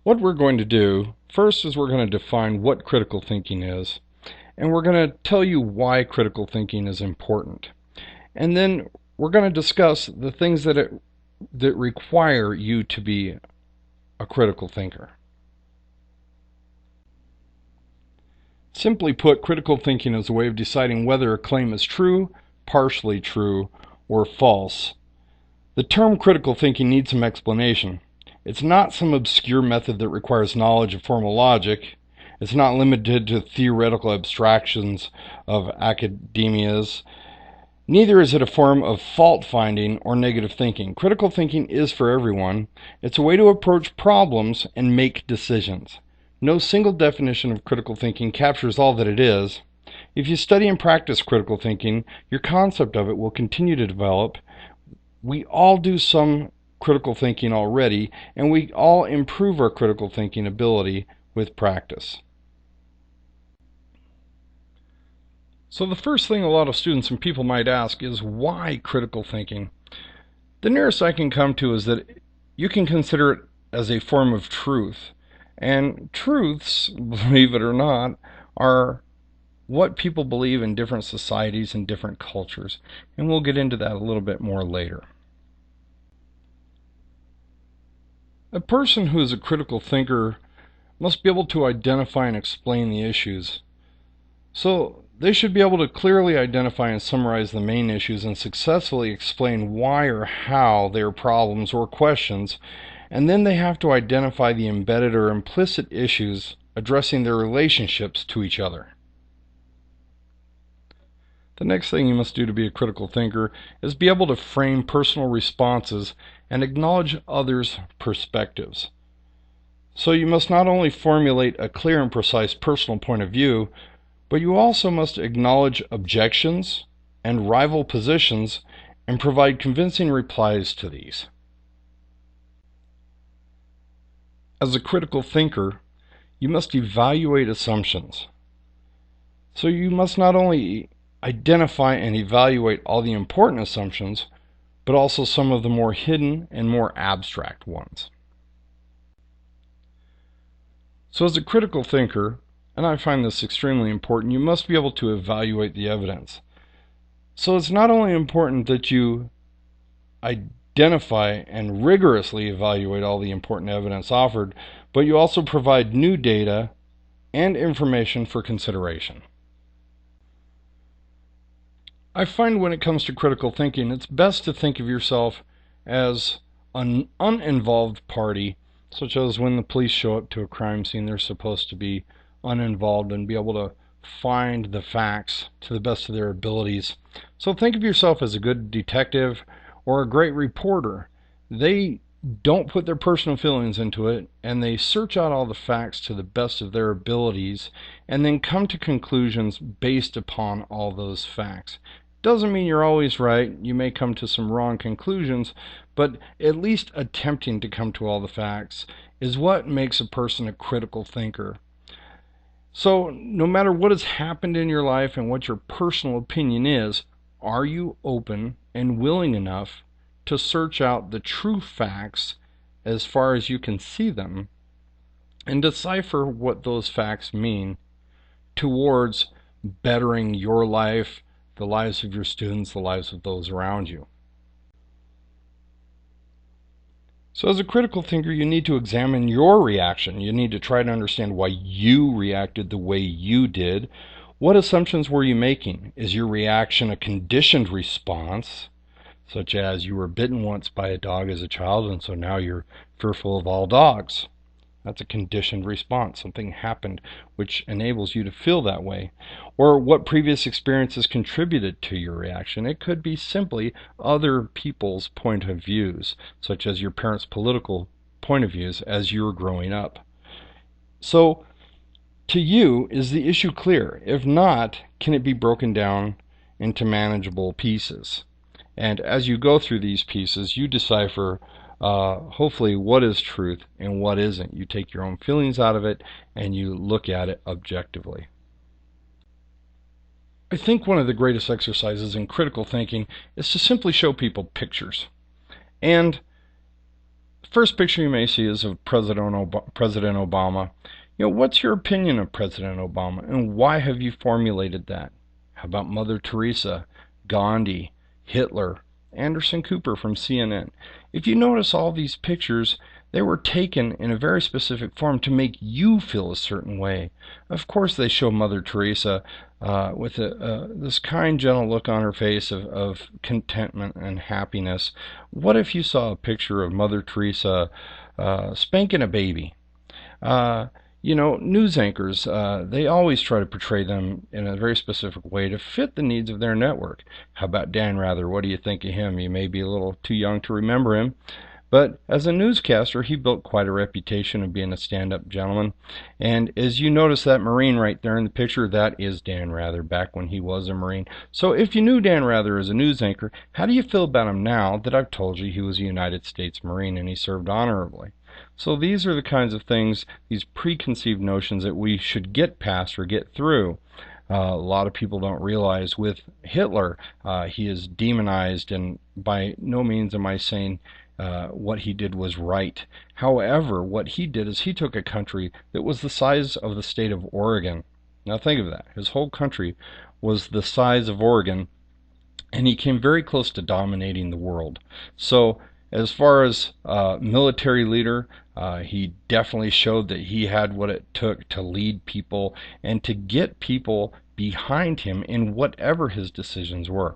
What we're going to do first is we're going to define what critical thinking is, and we're going to tell you why critical thinking is important. And then we're going to discuss the things that require you to be a critical thinker. Simply put, critical thinking is a way of deciding whether a claim is true, partially true, or false. The term critical thinking needs some explanation. It's not some obscure method that requires knowledge of formal logic. It's not limited to theoretical abstractions of academias. Neither is it a form of fault-finding or negative thinking. Critical thinking is for everyone. It's a way to approach problems and make decisions. No single definition of critical thinking captures all that it is. If you study and practice critical thinking, your concept of it will continue to develop. We all do some critical thinking already, and we all improve our critical thinking ability with practice. So the first thing a lot of students and people might ask is, why critical thinking? The nearest I can come to is that you can consider it as a form of truth. And truths, believe it or not, are what people believe in different societies and different cultures. And we'll get into that a little bit more later. A person who is a critical thinker must be able to identify and explain the issues. So they should be able to clearly identify and summarize the main issues and successfully explain why or how they are problems or questions, and then they have to identify the embedded or implicit issues addressing their relationships to each other. The next thing you must do to be a critical thinker is be able to frame personal responses and acknowledge others' perspectives. So you must not only formulate a clear and precise personal point of view, but you also must acknowledge objections and rival positions and provide convincing replies to these. As a critical thinker, you must evaluate assumptions. So you must not only identify and evaluate all the important assumptions, but also some of the more hidden and more abstract ones. So as a critical thinker, and I find this extremely important, you must be able to evaluate the evidence. So it's not only important that you identify and rigorously evaluate all the important evidence offered, but you also provide new data and information for consideration. I find when it comes to critical thinking, it's best to think of yourself as an uninvolved party, such as when the police show up to a crime scene, they're supposed to be uninvolved and be able to find the facts to the best of their abilities. So think of yourself as a good detective or a great reporter. They don't put their personal feelings into it, and they search out all the facts to the best of their abilities and then come to conclusions based upon all those facts. Doesn't mean you're always right. You may come to some wrong conclusions, but at least attempting to come to all the facts is what makes a person a critical thinker. So no matter what has happened in your life and what your personal opinion is, are you open and willing enough to search out the true facts as far as you can see them and decipher what those facts mean towards bettering your life, the lives of your students, the lives of those around you? So as a critical thinker, you need to examine your reaction. You need to try to understand why you reacted the way you did. What assumptions were you making? Is your reaction a conditioned response, such as you were bitten once by a dog as a child and so now you're fearful of all dogs? That's a conditioned response. Something happened which enables you to feel that way. Or what previous experiences contributed to your reaction? It could be simply other people's point of views, such as your parents' political point of views as you were growing up. So, to you, is the issue clear? If not, can it be broken down into manageable pieces? And as you go through these pieces, you decipher hopefully what is truth and what isn't. You take your own feelings out of it and you look at it objectively. I think one of the greatest exercises in critical thinking is to simply show people pictures. And first picture you may see is of President Obama. What's your opinion of President Obama, and why have you formulated that? How about Mother Teresa, Gandhi, Hitler, Anderson Cooper from CNN? If you notice all these pictures, they were taken in a very specific form to make you feel a certain way. Of course, they show Mother Teresa with this kind, gentle look on her face of contentment and happiness. What if you saw a picture of Mother Teresa spanking a baby? News anchors, they always try to portray them in a very specific way to fit the needs of their network. How about Dan Rather? What do you think of him? You may be a little too young to remember him, but as a newscaster, he built quite a reputation of being a stand-up gentleman. And as you notice that Marine right there in the picture, that is Dan Rather back when he was a Marine. So if you knew Dan Rather as a news anchor, how do you feel about him now that I've told you he was a United States Marine and he served honorably? So these are the kinds of things, these preconceived notions that we should get past or get through. A lot of people don't realize with Hitler, he is demonized, and by no means am I saying what he did was right. However, what he did is he took a country that was the size of the state of Oregon. Now think of that. His whole country was the size of Oregon, and he came very close to dominating the world. So as far as military leader, he definitely showed that he had what it took to lead people and to get people behind him in whatever his decisions were.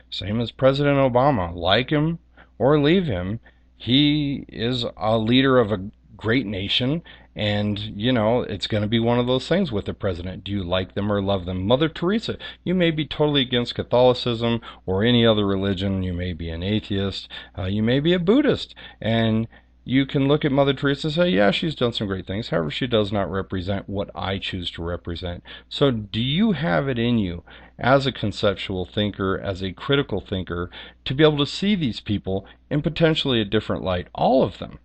Same as President Obama. Like him or leave him, he is a leader of a great nation, and it's going to be one of those things with the president. Do you like them or love them? Mother Teresa, you may be totally against Catholicism or any other religion. You may be an atheist, you may be a Buddhist, and you can look at Mother Teresa and say, yeah, she's done some great things. However, she does not represent what I choose to represent. So do you have it in you as a conceptual thinker, as a critical thinker, to be able to see these people in potentially a different light? All of them.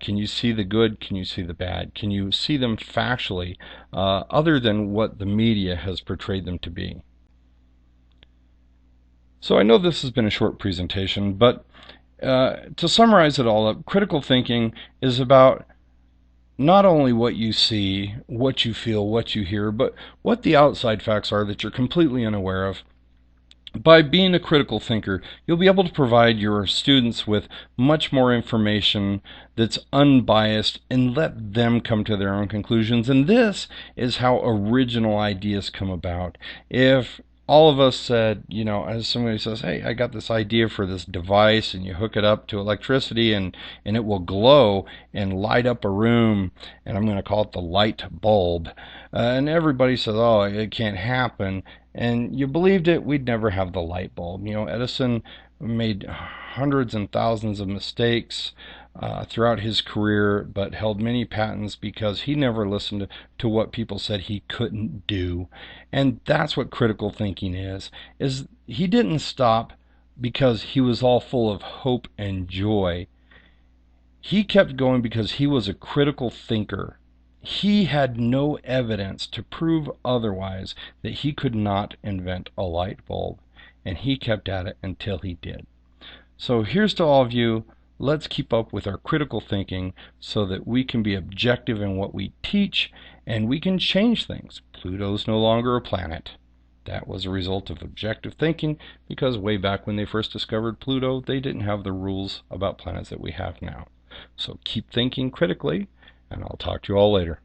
Can you see the good? Can you see the bad? Can you see them factually, other than what the media has portrayed them to be? So I know this has been a short presentation, but to summarize it all up, critical thinking is about not only what you see, what you feel, what you hear, but what the outside facts are that you're completely unaware of. By being a critical thinker, you'll be able to provide your students with much more information that's unbiased and let them come to their own conclusions. And this is how original ideas come about. If all of us said, as somebody says, hey, I got this idea for this device, and you hook it up to electricity and it will glow and light up a room, and I'm going to call it the light bulb. And everybody says, oh, it can't happen. And you believed it, we'd never have the light bulb. Edison made hundreds and thousands of mistakes throughout his career, but held many patents because he never listened to what people said he couldn't do. And that's what critical thinking is he didn't stop because he was all full of hope and joy. He kept going because he was a critical thinker. He had no evidence to prove otherwise that he could not invent a light bulb, and he kept at it until he did. So here's to all of you. Let's keep up with our critical thinking so that we can be objective in what we teach, and we can change things. Pluto's no longer a planet. That was a result of objective thinking, because way back when they first discovered Pluto, they didn't have the rules about planets that we have now. So keep thinking critically, and I'll talk to you all later.